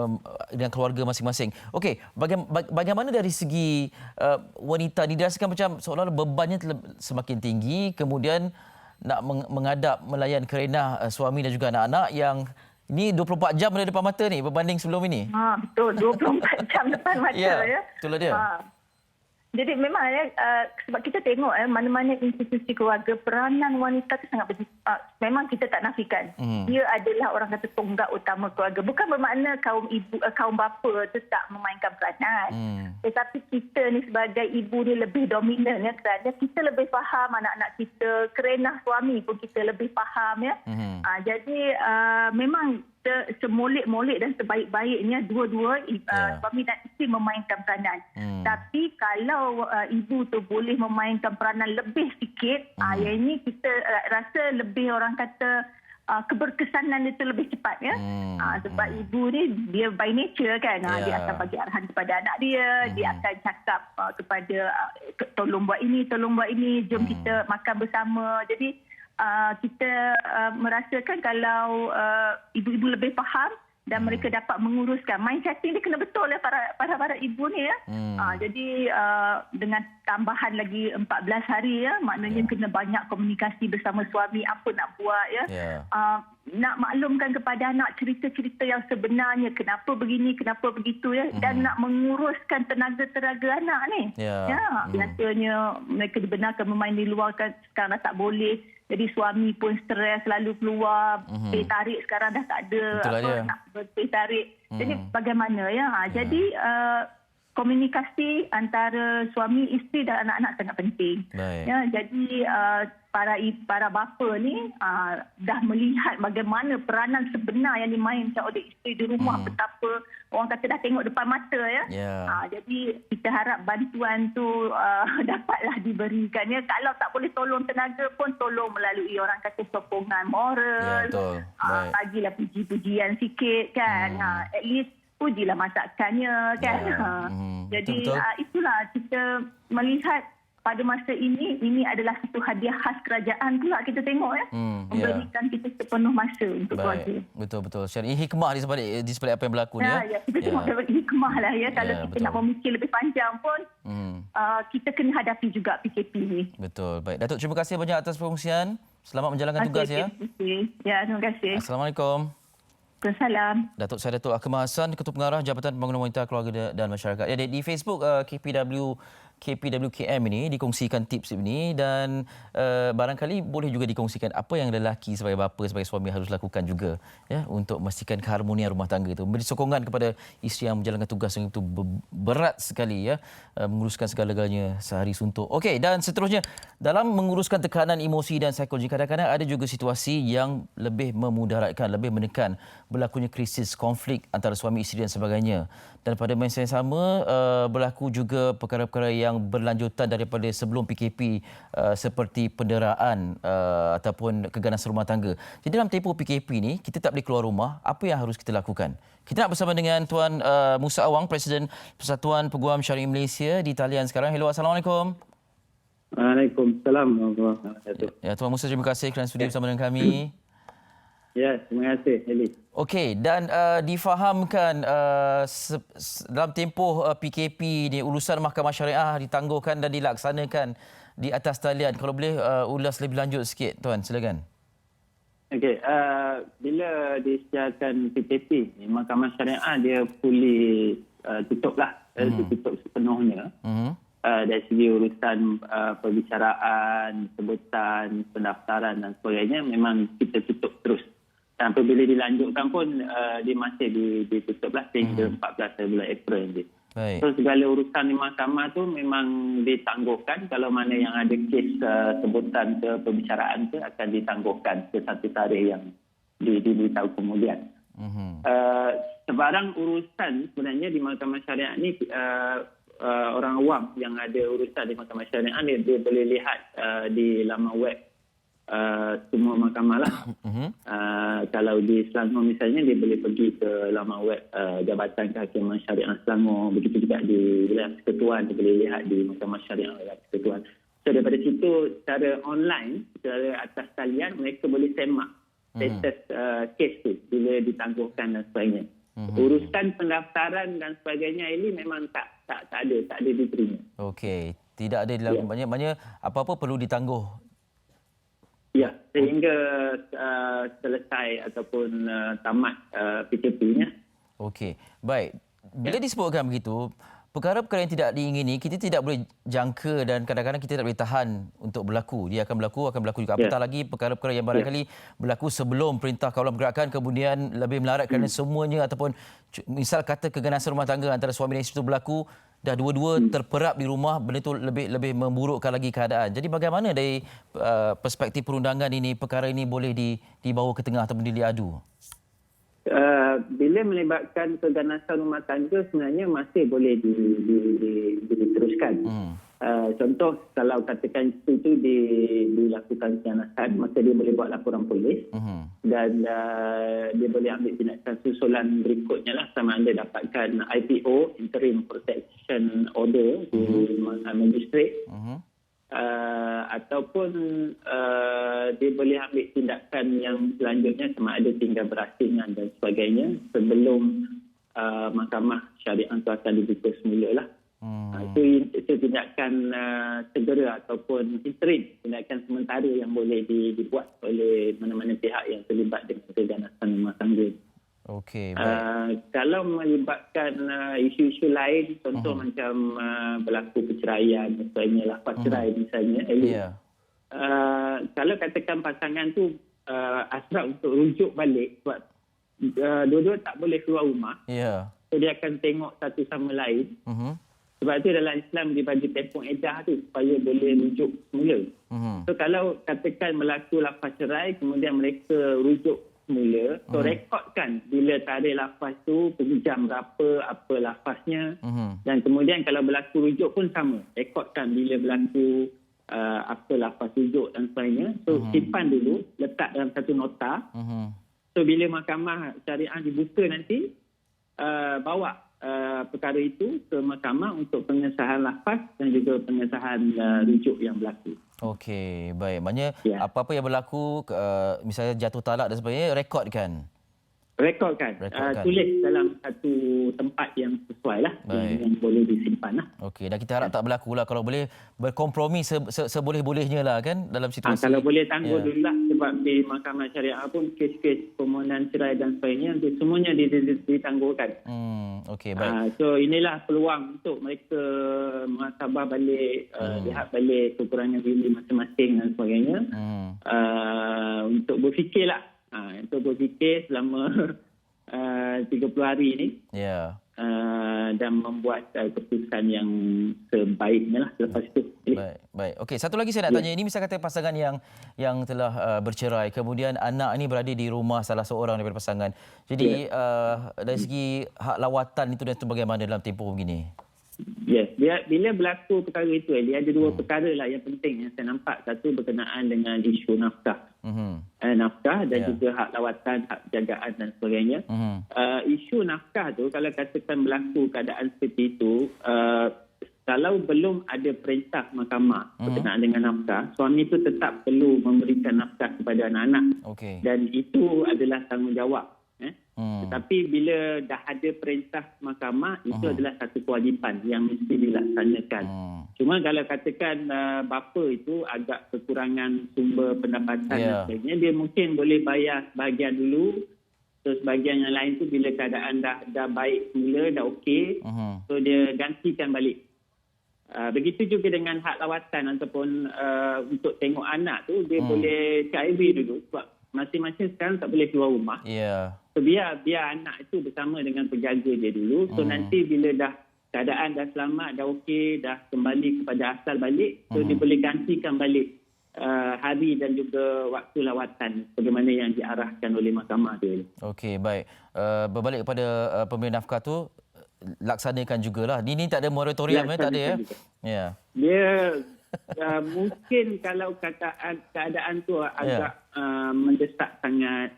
keluarga masing-masing. Okey, bagaimana dari segi wanita ni, dirasakan macam seolah-olah bebannya semakin tinggi, kemudian nak menghadap melayan kerenah suami dan juga anak-anak yang ini 24 jam ada depan mata ni berbanding sebelum ini. Betul, 24 jam depan mata. Itulah dia. Jadi memang sebab kita tengok mana-mana institusi keluarga, peranan wanita itu sangat memang kita tak nafikan. Dia adalah orang kata tonggak utama keluarga. Bukan bermakna kaum bapa itu tak memainkan peranan. Tetapi kita ni sebagai ibu ni lebih dominan kerana kita lebih faham anak-anak kita, kerenah suami pun kita lebih faham. Jadi memang kita semolek-molek dan sebaik-baiknya dua-dua suami dan isteri memainkan peranan. Tapi kalau ibu tu boleh memainkan peranan lebih sikit, yang ini kita rasa lebih orang kata keberkesanan itu lebih cepat ya. Sebab ibu ni dia by nature kan, dia akan bagi arahan kepada anak dia, dia akan cakap kepada tolong buat ini, jom kita makan bersama. Jadi kita merasakan kalau ibu-ibu lebih faham dan mereka dapat menguruskan. Mind chatting dia kena betul ya para ibu ni ya. Jadi dengan tambahan lagi 14 hari ya, maknanya kena banyak komunikasi bersama suami apa nak buat ya. Nak maklumkan kepada anak cerita-cerita yang sebenarnya, kenapa begini, kenapa begitu ya, dan nak menguruskan tenaga anak ni. Biasanya mereka dibenarkan bermain di luar kan, sekarang dah tak boleh. Jadi suami pun stres, selalu keluar, teh tarik sekarang dah tak ada nak berteh tarik. Jadi bagaimana ya? Jadi komunikasi antara suami, isteri dan anak-anak sangat penting. Ya, jadi para bapa ni dah melihat bagaimana peranan sebenar yang dimainkan oleh isteri di rumah, betapa orang kata dah tengok depan mata ya. Jadi kita harap bantuan tu dapatlah diberikan ya. Kalau tak boleh tolong tenaga pun tolong melalui orang kata sokongan moral. Bagilah puji-pujian sikit kan. At least pujilah masakannya kan. Jadi itulah kita melihat pada masa ini adalah satu hadiah khas kerajaan pula kita tengok ya. Memberikan kita sepenuh masa untuk keluarga. Betul. Syarif, hikmah di sebalik apa yang berlaku ni ya. Kita tengok hikmah lah ya. Kalau kita nak memikir lebih panjang pun kita kena hadapi juga PKP ni. Betul. Baik, Datuk, terima kasih banyak atas perkongsian. Selamat menjalankan tugas ya. Terima kasih. Assalamualaikum. Waalaikumsalam. Datuk Datuk Akmal Hassan, Ketua Pengarah Jabatan Pembangunan Wanita, Keluarga dan Masyarakat. Ya, di Facebook KPWKM ini dikongsikan tips ini dan barangkali boleh juga dikongsikan apa yang lelaki sebagai bapa, sebagai suami harus lakukan juga ya untuk memastikan keharmonian rumah tangga itu. Memberi sokongan kepada isteri yang menjalankan tugas yang itu berat sekali ya, menguruskan segala-galanya sehari suntuk. Okey, dan seterusnya dalam menguruskan tekanan emosi dan psikologi, kadang-kadang ada juga situasi yang lebih memudaratkan, lebih menekan berlakunya krisis, konflik antara suami isteri dan sebagainya. Dan pada masa yang sama berlaku juga perkara-perkara yang berlanjutan daripada sebelum PKP seperti penderaan ataupun keganasan rumah tangga. Jadi dalam tempoh PKP ni kita tak boleh keluar rumah, apa yang harus kita lakukan? Kita nak bersama dengan Tuan Musa Awang, Presiden Persatuan Peguam Syariah Malaysia di talian sekarang. Hello, Assalamualaikum. Waalaikumsalam. Ya, Tuan Musa, terima kasih kerana sudi bersama dengan kami. Ya, terima kasih, Eli. Okey, dan difahamkan dalam tempoh PKP ni urusan mahkamah syariah ditangguhkan dan dilaksanakan di atas talian. Kalau boleh ulas lebih lanjut sikit, Tuan, silakan. Okey, bila disiarkan PKP ni, mahkamah syariah dia fully tutuplah, tutup sepenuhnya. Dari segi urusan perbicaraan, sebutan, pendaftaran dan sebagainya memang kita tutup terus. Dan apabila dilanjutkan pun dia masih ditutuplah sehingga 14 bulan April ni. So segala urusan di mahkamah tu memang ditangguhkan. Kalau mana yang ada kes sebutan ke perbicaraan tu akan ditangguhkan ke satu tarikh yang diberitahu kemudian. Sebarang urusan sebenarnya di mahkamah syariah ni orang awam yang ada urusan di mahkamah syariah ni dia boleh lihat di laman web semua mahkamah lah. Kalau di Selangor misalnya dia boleh pergi ke laman web Jabatan Kehakiman Syariah Selangor. Begitu juga di wilayah persekutuan dia boleh lihat di mahkamah syariah wilayah persekutuan. So daripada situ secara online, secara atas talian mereka boleh semak status kes tu bila ditangguhkan dan sebagainya. Urusan pendaftaran dan sebagainya ini memang tak ada diterima. Okey, tidak ada dilakukan. Maknanya apa-apa perlu ditangguh. Ya, sehingga selesai ataupun tamat PKP-nya. Okey, baik. Bila disebutkan begitu, perkara-perkara yang tidak diingini kita tidak boleh jangka dan kadang-kadang kita tak boleh tahan untuk berlaku. Dia akan berlaku juga. Apatah lagi perkara-perkara yang barangkali berlaku sebelum Perintah Kawalan Pergerakan kemudian lebih melarat kerana semuanya ataupun misal kata keganasan rumah tangga antara suami dan isteri itu berlaku, dah dua-dua terperap di rumah, benda itu lebih memburukkan lagi keadaan. Jadi bagaimana dari perspektif perundangan ini, perkara ini boleh dibawa ke tengah ataupun diadu? Bila melibatkan keganasan rumah tangga sebenarnya masih boleh diteruskan. Contoh kalau katakan itu dilakukan keganasan, maka dia boleh buat laporan polis dan dia boleh ambil tindakan susulan berikutnya lah, sama ada dapatkan IPO, Interim Protection Order di Magistrate, ataupun dia boleh ambil tindakan yang selanjutnya sama ada tinggal berasingan dan sebagainya sebelum mahkamah syariah itu akan dibuka semula lah. Itu tindakan segera ataupun interim, tindakan sementara yang boleh dibuat oleh mana-mana pihak yang terlibat dengan keganasan rumah tangga. Okey, kalau melibatkan isu-isu lain, contoh macam berlaku perceraian dan sebagainya, lafaz cerai misalnya, kalau katakan pasangan tu asrap untuk rujuk balik sebab dua-dua tak boleh keluar rumah, so dia akan tengok satu sama lain. Sebab itu dalam Islam dia bagi tempoh edah tu supaya boleh rujuk semula. So kalau katakan berlaku lafaz cerai, kemudian mereka rujuk semula, so rekodkan bila tarikh lafaz tu, jam berapa, apa lafaznya, dan kemudian kalau berlaku rujuk pun sama, rekodkan bila berlaku apa lafaz rujuk dan sebagainya. So simpan dulu, letak dalam satu nota. So bila mahkamah syariah dibuka nanti, bawa perkara itu ke mahkamah untuk pengesahan lafaz dan juga pengesahan rujuk yang berlaku. Okey, baik. Maknanya apa-apa yang berlaku, misalnya jatuh talak dan sebagainya, rekodkan. Rekodkan. Tulis dalam satu tempat yang sesuai lah, yang boleh disimpan lah. Okey, dan kita harap tak berlaku lah, kalau boleh berkompromi seboleh-bolehnya lah kan dalam situasi. Kalau boleh tangguh dulu lah, sebab di mahkamah syariah pun kes-kes permohonan cerai dan sebagainya semuanya ditangguhkan. Okey, baik. So inilah peluang untuk mereka muhasabah balik, lihat balik kekurangan diri masing-masing dan sebagainya, untuk berfikirlah. Untuk berfikir selama 30 hari ini, dan membuat keputusan yang sebaiknya lah selepas itu. Baik. Okey, satu lagi saya nak tanya, ini misal kata pasangan yang telah bercerai, kemudian anak ini berada di rumah salah seorang daripada pasangan. Jadi dari segi hak lawatan itu dan itu bagaimana dalam tempoh begini? Bila berlaku perkara itu, dia ada dua perkara lah yang penting yang saya nampak. Satu berkenaan dengan isu nafkah. Nafkah dan juga hak lawatan, hak jagaan dan sebagainya. Isu nafkah tu, kalau katakan berlaku keadaan seperti itu, kalau belum ada perintah mahkamah berkenaan dengan nafkah, suami itu tetap perlu memberikan nafkah kepada anak-anak. Dan itu adalah tanggungjawab. Tetapi bila dah ada perintah mahkamah, itu adalah satu kewajipan yang mesti dilaksanakan. Cuma kalau katakan bapa itu agak kekurangan sumber pendapatan dan sebagainya, dia mungkin boleh bayar sebahagian dulu, terus sebahagian yang lain tu bila keadaan dah baik semula, dah okey, so dia gantikan balik. Begitu juga dengan hak lawatan ataupun untuk tengok anak tu, dia boleh KIV dulu sebab masing-masing sekarang tak boleh keluar rumah. So biar anak itu bersama dengan penjaga dia dulu. So nanti bila keadaan dah selamat, dah okey, dah kembali kepada asal balik, so dia boleh gantikan balik hari dan juga waktu lawatan bagaimana yang diarahkan oleh mahkamah tu. Okey, baik. Berbalik kepada pemberian nafkah tu, laksanakan jugalah. Ini tak ada moratorium, tak ada ya? Dia mungkin kalau keadaan tu agak mendesak sangat,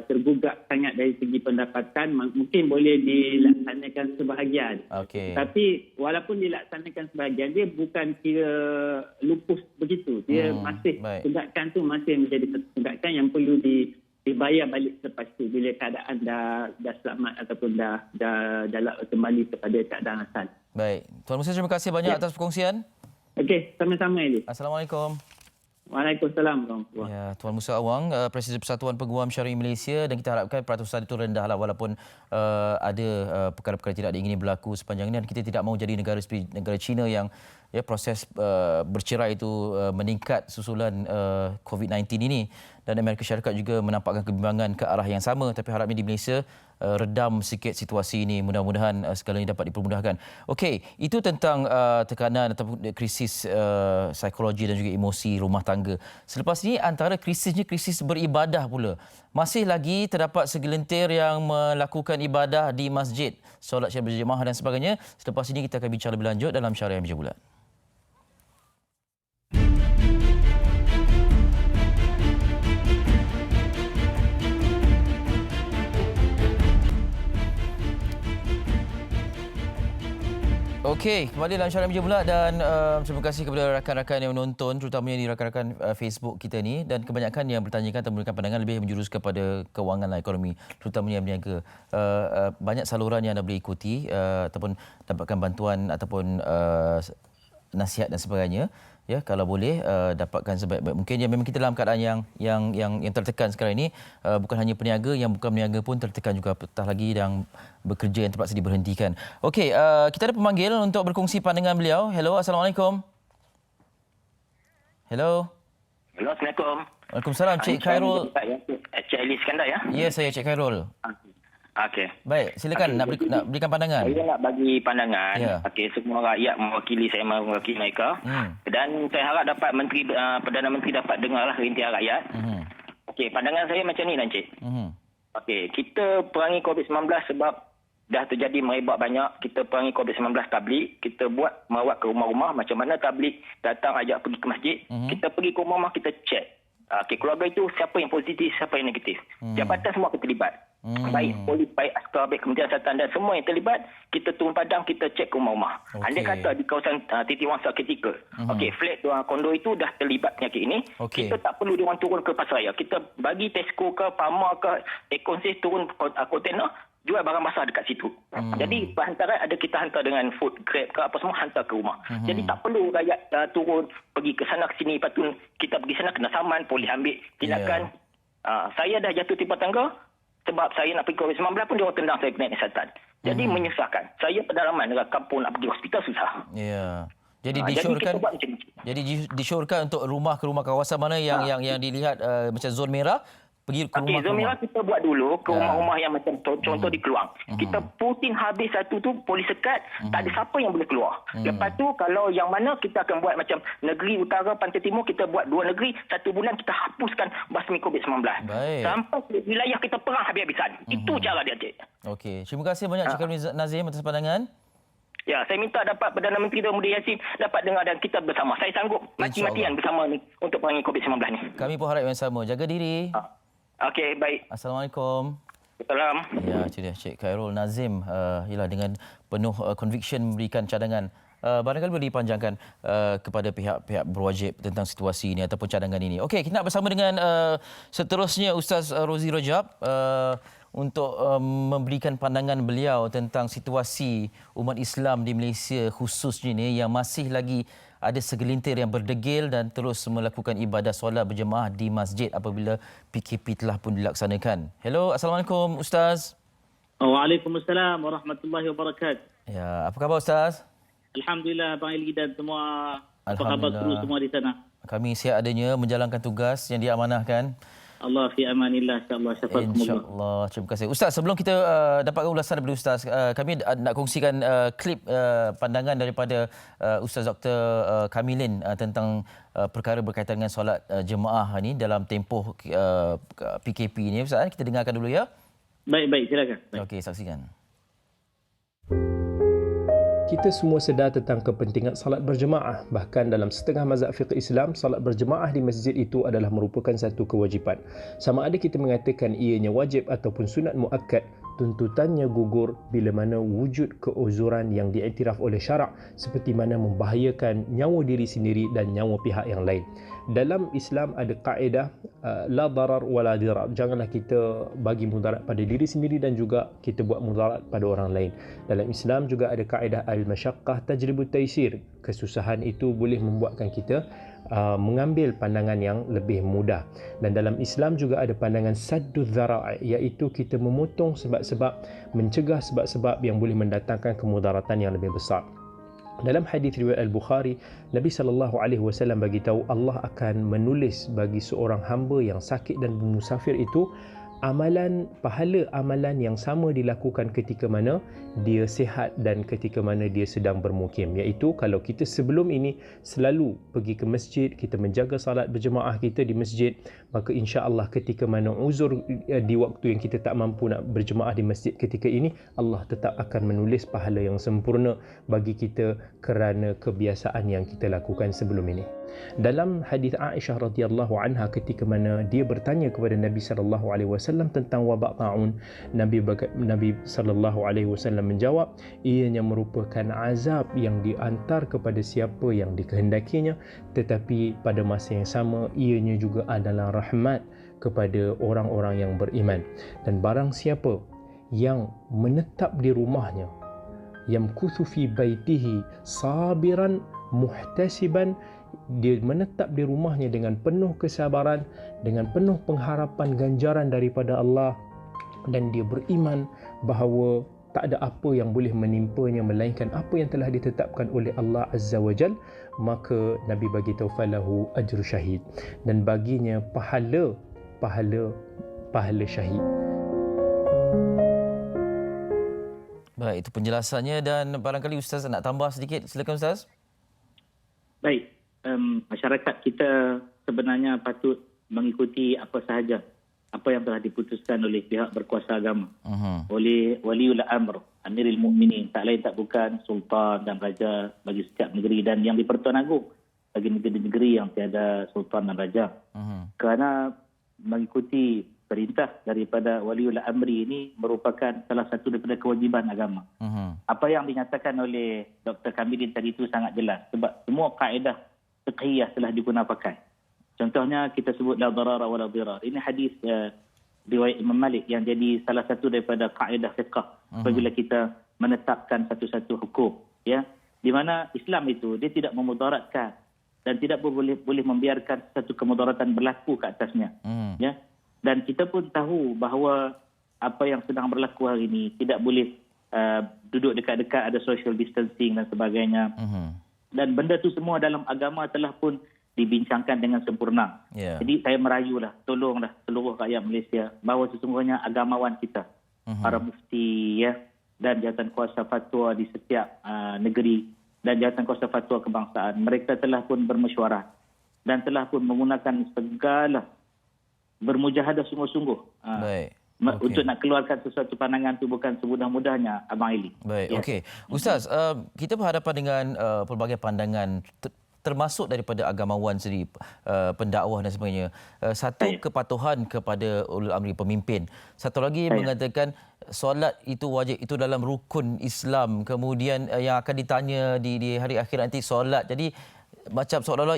tergugak sangat dari segi pendapatan, mungkin boleh dilaksanakan sebahagian. Tapi walaupun dilaksanakan sebahagian, dia bukan kira lupus begitu. Dia masih, tunggakan tu masih menjadi tunggakan yang perlu dibayar balik selepas itu bila keadaan dah selamat ataupun dah kembali kepada keadaan asal. Baik. Tuan Musa, terima kasih banyak atas perkongsian. Okey, sama-sama Eli. Assalamualaikum. Waalaikumsalam. Ya, Tuan Musa Awang, Presiden Persatuan Peguam Syariah Malaysia, dan kita harapkan peratusan itu rendahlah walaupun ada perkara-perkara tidak diingini berlaku sepanjang ini, dan kita tidak mahu jadi negara seperti negara China yang proses bercerai itu meningkat susulan COVID-19 ini, dan Amerika Syarikat juga menampakkan kebimbangan ke arah yang sama. Tapi harapnya di Malaysia redam sikit situasi ini. Mudah-mudahan segalanya dapat dipermudahkan. Okey, itu tentang tekanan ataupun krisis psikologi dan juga emosi rumah tangga. Selepas ini antara krisisnya krisis beribadah pula. Masih lagi terdapat segelintir yang melakukan ibadah di masjid, solat secara berjemaah dan sebagainya. Selepas ini kita akan bincang lebih lanjut dalam Syariah Meja Bulat. Okey, kembali dalam Syariah Meja Bulat dan terima kasih kepada rakan-rakan yang menonton, terutamanya di rakan-rakan Facebook kita ni, dan kebanyakan yang bertanyakan atau memberikan pandangan lebih menjurus kepada kewangan dan ekonomi, terutamanya yang berniaga. Banyak saluran yang anda boleh ikuti ataupun dapatkan bantuan ataupun nasihat dan sebagainya. Ya, kalau boleh dapatkan sebaik-baik mungkin. Ya, memang kita dalam keadaan yang tertekan sekarang ini, bukan hanya peniaga, yang bukan peniaga pun tertekan juga, apatah lagi yang bekerja yang terpaksa diberhentikan. Okey, kita ada pemanggil untuk berkongsi pandangan beliau. Hello, Assalamualaikum. Hello. Hello, Assalamualaikum. Waalaikumsalam, Cik Khairul. Cik Ali Iskandar ya? Ya, saya Cik Khairul. Okey. Baik, silakan nak berikan pandangan. Saya nak bagi pandangan. Ya. Okey, semua rakyat mewakili, saya mewakili mereka. Dan saya harap dapat Perdana Menteri dapat dengarlah rintihan rakyat. Okey, pandangan saya macam ni, Encik. Okey, kita perangi COVID-19 sebab dah terjadi merebak banyak. Kita perangi COVID-19 tabligh. Kita merawat ke rumah-rumah. Macam mana tabligh datang ajak pergi ke masjid. Kita pergi ke rumah-rumah, kita cek. Okey, keluarga itu siapa yang positif, siapa yang negatif. Jabatan semua kita terlibat. Baik polis, baik askar, baik Kementerian Kesihatan dan semua yang terlibat, kita turun padang, kita cek ke rumah-rumah. Andai kata di kawasan titik wangsa kritikal, okey, flat kondo itu dah terlibat penyakit ini, kita tak perlu diorang turun ke pasaraya. Kita bagi Tesco ke, Pama ke, Ekonsis turun kontainer, jual barang basah dekat situ. Jadi perhantaran ada kita hantar dengan food grab ke apa semua, hantar ke rumah. Jadi tak perlu rakyat turun pergi ke sana ke sini, lepas tu kita pergi sana kena saman, polis ambil tindakan. Saya dah jatuh timpa tangga sebab saya nak pergi COVID-19 pun dia orang tendang saya kena kesihatan. Jadi menyusahkan. Saya pedalaman dekat kampung nak pergi hospital susah. Ya. Jadi disyorkan untuk rumah ke rumah kawasan mana yang dilihat macam zon merah. Pergi ke rumah. Zon merah kita buat dulu ke rumah-rumah yang macam contoh di Keluang. Kita putin habis satu tu, polis sekat, tak ada siapa yang boleh keluar. Lepas tu kalau yang mana kita akan buat macam negeri utara, pantai timur, kita buat 2 negeri, 1 bulan kita hapuskan basmi COVID-19. Sampai wilayah kita perang habis-habisan. Itu cara dia, Cik. Okey, terima kasih banyak Cik Nazim atas pandangan. Ya, saya minta dapat Perdana Menteri Muhyiddin Yassin dapat dengar dan kita bersama. Saya sanggup mati-matian bersama ni untuk perangi COVID-19 ni. Kami pun harap yang sama. Jaga diri. Okey, baik. Assalamualaikum. Salam. Ya, itu dia Cik Khairul Nazim. Ialah dengan penuh conviction memberikan cadangan. Barangkali boleh dipanjangkan kepada pihak-pihak berwajib tentang situasi ini ataupun cadangan ini. Okey, kita nak bersama dengan seterusnya Ustaz Rozi Rojab untuk memberikan pandangan beliau tentang situasi umat Islam di Malaysia khususnya ini yang masih lagi ada segelintir yang berdegil dan terus melakukan ibadah solat berjemaah di masjid apabila PKP telah pun dilaksanakan. Hello, Assalamualaikum Ustaz. Waalaikumsalam warahmatullahi wabarakatuh. Ya, apa khabar Ustaz? Alhamdulillah Bang Ali dan semua. Apa khabar kru semua di sana? Kami siap adanya menjalankan tugas yang diamanahkan. Allah fi amanillah, insyaAllah. InsyaAllah. Terima kasih. Ustaz, sebelum kita dapatkan ulasan daripada Ustaz, kami nak kongsikan klip pandangan daripada Ustaz Dr. Kamilin tentang perkara berkaitan dengan solat jemaah ni dalam tempoh PKP ni. Ustaz, kita dengarkan dulu ya. Baik, silakan. Okey, saksikan. Kita semua sedar tentang kepentingan salat berjemaah. Bahkan dalam setengah mazhab fiqh Islam, salat berjemaah di masjid itu adalah merupakan satu kewajipan. Sama ada kita mengatakan ianya wajib ataupun sunat muakkad, tuntutannya gugur bila mana wujud keuzuran yang diiktiraf oleh syarak seperti mana membahayakan nyawa diri sendiri dan nyawa pihak yang lain. Dalam Islam ada kaedah la darar wala dirar. Janganlah kita bagi mudarat pada diri sendiri dan juga kita buat mudarat pada orang lain. Dalam Islam juga ada kaedah al-masyaqqah tajribu taysir. Kesusahan itu boleh membuatkan kita mengambil pandangan yang lebih mudah. Dan dalam Islam juga ada pandangan saddu dzara'i, iaitu kita memotong sebab-sebab, mencegah sebab-sebab yang boleh mendatangkan kemudaratan yang lebih besar. Dalam hadis riwayat Al-Bukhari, Nabi SAW bagi tahu Allah akan menulis bagi seorang hamba yang sakit dan musafir itu pahala amalan yang sama dilakukan ketika mana dia sihat dan ketika mana dia sedang bermukim, iaitu kalau kita sebelum ini selalu pergi ke masjid, kita menjaga salat berjemaah kita di masjid, maka insya-Allah ketika mana uzur di waktu yang kita tak mampu nak berjemaah di masjid ketika ini, Allah tetap akan menulis pahala yang sempurna bagi kita kerana kebiasaan yang kita lakukan sebelum ini. Dalam hadis Aisyah radhiyallahu anha ketika mana dia bertanya kepada Nabi sallallahu alaihi wasallam tentang wabak taun, Nabi sallallahu alaihi wasallam menjawab, ianya merupakan azab yang diantar kepada siapa yang dikehendakinya, tetapi pada masa yang sama ianya juga adalah rahmat kepada orang-orang yang beriman. Dan barang siapa yang menetap di rumahnya, yamkuthu fi baitihi sabiran muhtasiban, dia menetap di rumahnya dengan penuh kesabaran, dengan penuh pengharapan ganjaran daripada Allah, dan dia beriman bahawa tak ada apa yang boleh menimpanya melainkan apa yang telah ditetapkan oleh Allah Azza wa Jal, maka Nabi bagi tahu falahu ajru syahid, dan baginya pahala syahid. Baik, itu penjelasannya, dan barangkali Ustaz nak tambah sedikit. Silakan Ustaz. Baik. Masyarakat kita sebenarnya patut mengikuti apa sahaja apa yang telah diputuskan oleh pihak berkuasa agama, oleh Waliul Amr, Amirul Mukminin, tak lain tak bukan Sultan dan Raja bagi setiap negeri, dan yang di-Pertuan Agong bagi negeri-negeri yang tiada Sultan dan Raja. Kerana mengikuti perintah daripada Waliul Amri ini merupakan salah satu daripada kewajiban agama. Apa yang dinyatakan oleh Dr. Kamilin tadi itu sangat jelas, sebab semua kaedah fiqhiyah telah digunakan pakai. Contohnya kita sebut la darara wa la dirar. Ini hadis riwayat Imam Malik yang jadi salah satu daripada kaedah fiqh apabila kita menetapkan satu-satu hukum, ya, di mana Islam itu dia tidak memudaratkan dan tidak boleh membiarkan satu kemudaratan berlaku ke atasnya. Ya. Dan kita pun tahu bahawa apa yang sedang berlaku hari ini tidak boleh duduk dekat-dekat, ada social distancing dan sebagainya. Dan benda tu semua dalam agama telah pun dibincangkan dengan sempurna. Jadi saya merayulah, tolonglah seluruh rakyat Malaysia bahawa sesungguhnya agamawan kita, para mufti, ya, dan jawatan kuasa fatwa di setiap negeri dan jawatan kuasa fatwa kebangsaan, mereka telah pun bermesyuarat dan telah pun menggunakan segala bermujahadah sungguh-sungguh. Untuk nak keluarkan sesuatu pandangan tu bukan semudah-mudahnya, Abang Eli. Baik, okey. Ustaz, kita berhadapan dengan pelbagai pandangan termasuk daripada agamawan sendiri, pendakwah dan sebagainya. Satu, kepatuhan kepada ulul amri, pemimpin. Satu lagi mengatakan solat itu wajib, itu dalam rukun Islam. Kemudian yang akan ditanya di hari akhir nanti solat. Jadi macam seolah-olah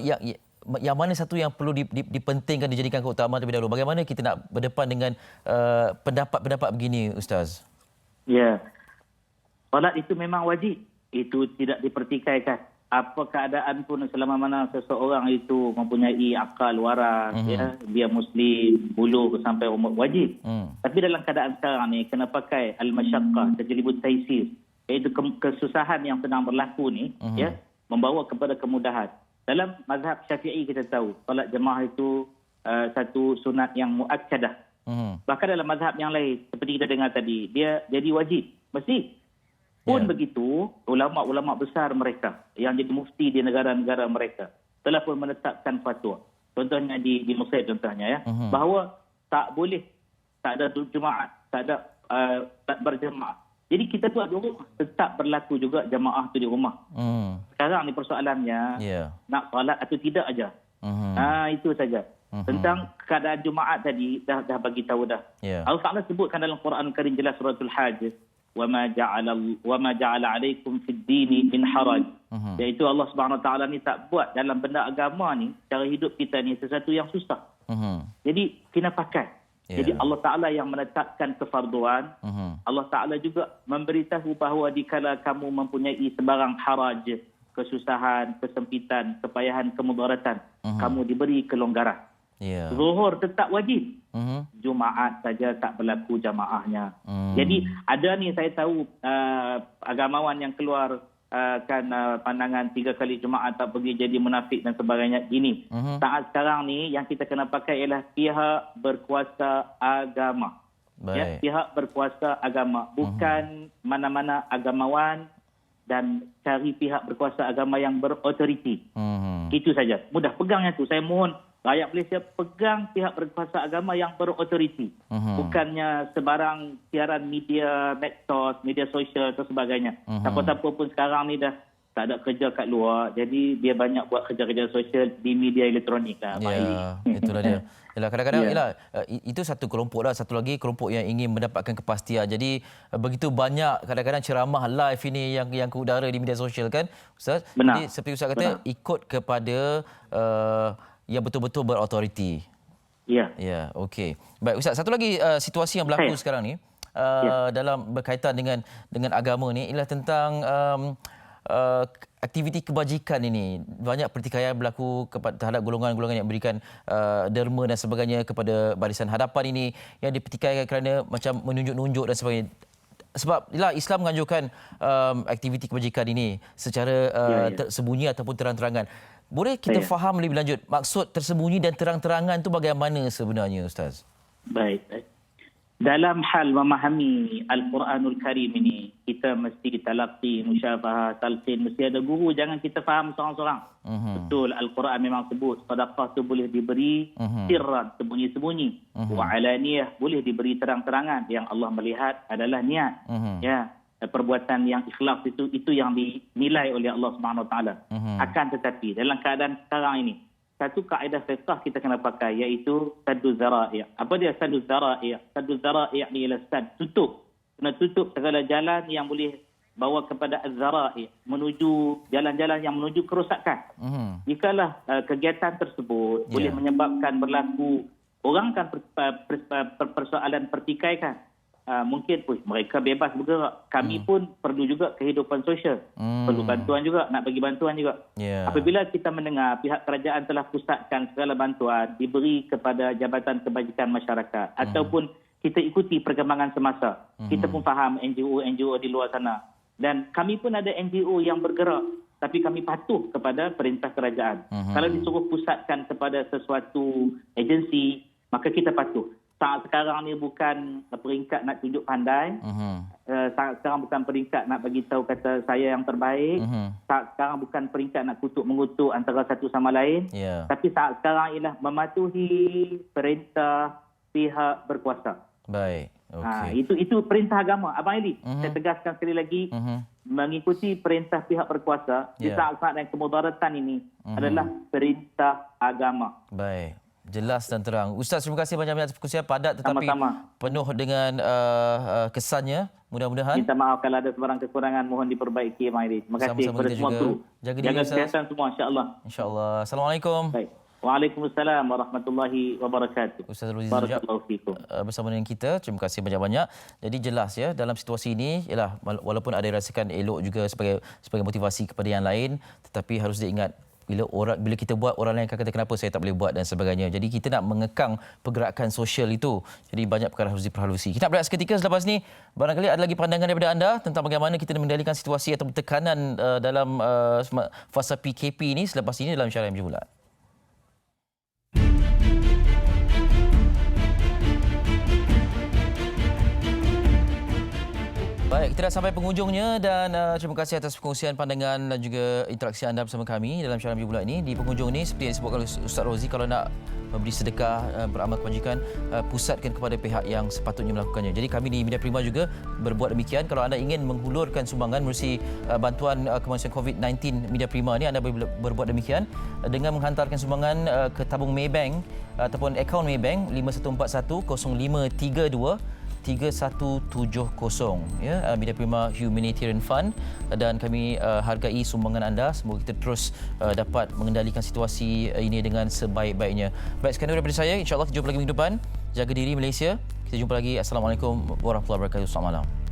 yang mana satu yang perlu dipentingkan, dijadikan keutamaan terlebih dahulu? Bagaimana kita nak berdepan dengan pendapat-pendapat begini, Ustaz? Ya, solat itu memang wajib. Itu tidak dipertikaikan. Apa keadaan pun selama mana seseorang itu mempunyai akal waras, ya, dia Muslim, buluh sampai umur, wajib. Tapi dalam keadaan sekarang ni, kena pakai al-masyaqqah, tajlibut taisir, iaitu kesusahan yang sedang berlaku ni, ya, membawa kepada kemudahan. Dalam mazhab Syafi'i kita tahu, solat jemaah itu satu sunat yang muakkadah. Bahkan dalam mazhab yang lain, seperti kita dengar tadi, dia jadi wajib. Mesti. Pun begitu, ulama-ulama besar mereka yang jadi mufti di negara-negara mereka telah pun menetapkan fatwa. Contohnya di Mesir contohnya, ya, bahawa tak boleh, tak ada jemaah, tak ada tak berjemaah. Jadi kita tu ada rumah, tetap berlaku juga jemaah tu di rumah. Sekarang ni persoalannya nak solat atau tidak aja. Itu saja. Tentang keadaan Jumaat tadi dah bagi tahu dah. Allah Taala sebutkan dalam Quran Karim jelas suratul Hajj, wa ma ja'ala 'alaikum fid dini min haraj. Iaitu Allah Subhanahu Wa Taala ni tak buat dalam benda agama ni, cara hidup kita ni sesuatu yang susah. Jadi kena pakai. Jadi Allah Taala yang menetapkan kefarduan. Allah Taala juga memberitahu bahawa dikala kamu mempunyai sebarang haraj, kesusahan, kesempitan, kepayahan, kemudaratan, kamu diberi kelonggaran. Zuhur tetap wajib. Jumaat saja tak berlaku jamaahnya. Jadi ada ni saya tahu agamawan yang keluar pandangan 3 kali Jumaat tak pergi jadi munafik dan sebagainya. Gini, saat sekarang ni yang kita kena pakai ialah pihak berkuasa agama. Ya, pihak berkuasa agama, bukan mana-mana agamawan, dan cari pihak berkuasa agama yang berautoriti. Itu saja. Mudah pegangnya tu. Saya mohon rakyat Malaysia pegang pihak berkuasa agama yang berautoriti. Bukannya sebarang siaran media, medsos, media sosial atau sebagainya. Siapa-siapa pun sekarang ni dah tak ada kerja kat luar. Jadi dia banyak buat kerja-kerja sosial di media elektronik. Ya, itulah dia. Yalah, kadang-kadang itu satu kelompok lah. Satu lagi kelompok yang ingin mendapatkan kepastian. Jadi begitu banyak kadang-kadang ceramah live ini yang ke udara di media sosial kan, Ustaz? Benar. Jadi seperti Ustaz kata, ikut kepada yang betul-betul berautoriti. Ya. Ya, okey. Baik Ustaz, satu lagi situasi yang berlaku sekarang ni dalam berkaitan dengan agama ni ialah tentang aktiviti kebajikan ini. Banyak pertikaian berlaku terhadap golongan-golongan yang berikan derma dan sebagainya kepada Barisan Hadapan ini yang dipertikaikan kerana macam menunjuk-nunjuk dan sebagainya. Sebab Islam menganjurkan aktiviti kebajikan ini secara tersembunyi ataupun terang-terangan. Boleh kita faham lebih lanjut maksud tersembunyi dan terang-terangan itu bagaimana sebenarnya, Ustaz? Baik. Dalam hal memahami Al-Quranul Karim ini, kita mesti talaqi, musyafahah, talqin, mesti ada guru. Jangan kita faham seorang-seorang. Betul, Al-Quran memang sebut sedekah tu boleh diberi sirran, sembunyi-sembunyi. Wa alaniyah, boleh diberi terang-terangan. Yang Allah melihat adalah niat. Ya, perbuatan yang ikhlas itu yang dinilai oleh Allah Subhanahu Wa Taala. Akan tetapi dalam keadaan sekarang ini, satu kaedah fiqh kita kena pakai, iaitu saddu zara'i'. Apa dia saddu zara'i'? Saddu zara'i' ni ialah tutup. Kena tutup segala jalan yang boleh bawa kepada az-zara'i', menuju jalan-jalan yang menuju kerosakan. Jikalah kegiatan tersebut boleh menyebabkan berlaku, orang kan persoalan pertikaikan. Mungkin mereka bebas bergerak. Kami pun perlu juga kehidupan sosial. Perlu bantuan juga, nak bagi bantuan juga. Apabila kita mendengar pihak kerajaan telah pusatkan segala bantuan diberi kepada Jabatan Kebajikan Masyarakat, ataupun kita ikuti perkembangan semasa. Kita pun faham NGO di luar sana. Dan kami pun ada NGO yang bergerak, tapi kami patuh kepada perintah kerajaan. Kalau disuruh pusatkan kepada sesuatu agensi, maka kita patuh. Saat sekarang ni bukan peringkat nak tunjuk pandai. Saat sekarang bukan peringkat nak bagi tahu kata saya yang terbaik. Saat sekarang bukan peringkat nak kutuk-mengutuk antara satu sama lain. Tapi saat sekarang ialah mematuhi perintah pihak berkuasa. Baik. Okay. Itu perintah agama. Abang Eli, saya tegaskan sekali lagi, mengikuti perintah pihak berkuasa di saat-saat yang kemudaratan ini adalah perintah agama. Baik. Jelas dan terang. Ustaz, terima kasih banyak-banyak atas perkongsian padat tetapi penuh dengan kesannya. Mudah-mudahan. Minta maaf kalau ada sebarang kekurangan, mohon diperbaiki, Abang Eli. Terima kasih kepada semua kru. Jaga kesihatan semua, insya-Allah. Insya-Allah. Assalamualaikum. Baik. Waalaikumsalam warahmatullahi wabarakatuh. Ustaz Ruzi Zujab bersama dengan kita. Terima kasih banyak-banyak. Jadi jelas ya, dalam situasi ini ialah walaupun ada rasakan elok juga sebagai motivasi kepada yang lain, tetapi harus diingat bila kita buat, orang lain akan kata kenapa saya tak boleh buat dan sebagainya. Jadi kita nak mengekang pergerakan sosial itu. Jadi banyak perkara harus diperhalusi. Kita nak berehat seketika. Selepas ni barangkali ada lagi pandangan daripada anda tentang bagaimana kita mengendalikan situasi atau tekanan dalam fasa PKP ini selepas ini dalam Syariah Berbulat. Baik, kita dah sampai penghujungnya dan terima kasih atas perkongsian pandangan dan juga interaksi anda bersama kami dalam Syariah Berbulat ini. Di penghujung ini, seperti yang disebutkan oleh Ustaz Rozi, kalau nak memberi sedekah, beramal kebajikan, pusatkan kepada pihak yang sepatutnya melakukannya. Jadi kami di Media Prima juga berbuat demikian. Kalau anda ingin menghulurkan sumbangan melalui bantuan kemanusiaan COVID-19 Media Prima ini, anda boleh berbuat demikian dengan menghantarkan sumbangan ke tabung Maybank ataupun akaun Maybank 51410532 3170 ya, Media Prima Humanitarian Fund, dan kami hargai sumbangan anda. Semoga kita terus dapat mengendalikan situasi ini dengan sebaik-baiknya. Baik, sekian daripada saya. InsyaAllah kita jumpa lagi minggu depan. Jaga diri Malaysia. Kita jumpa lagi. Assalamualaikum warahmatullahi wabarakatuh. Selamat malam.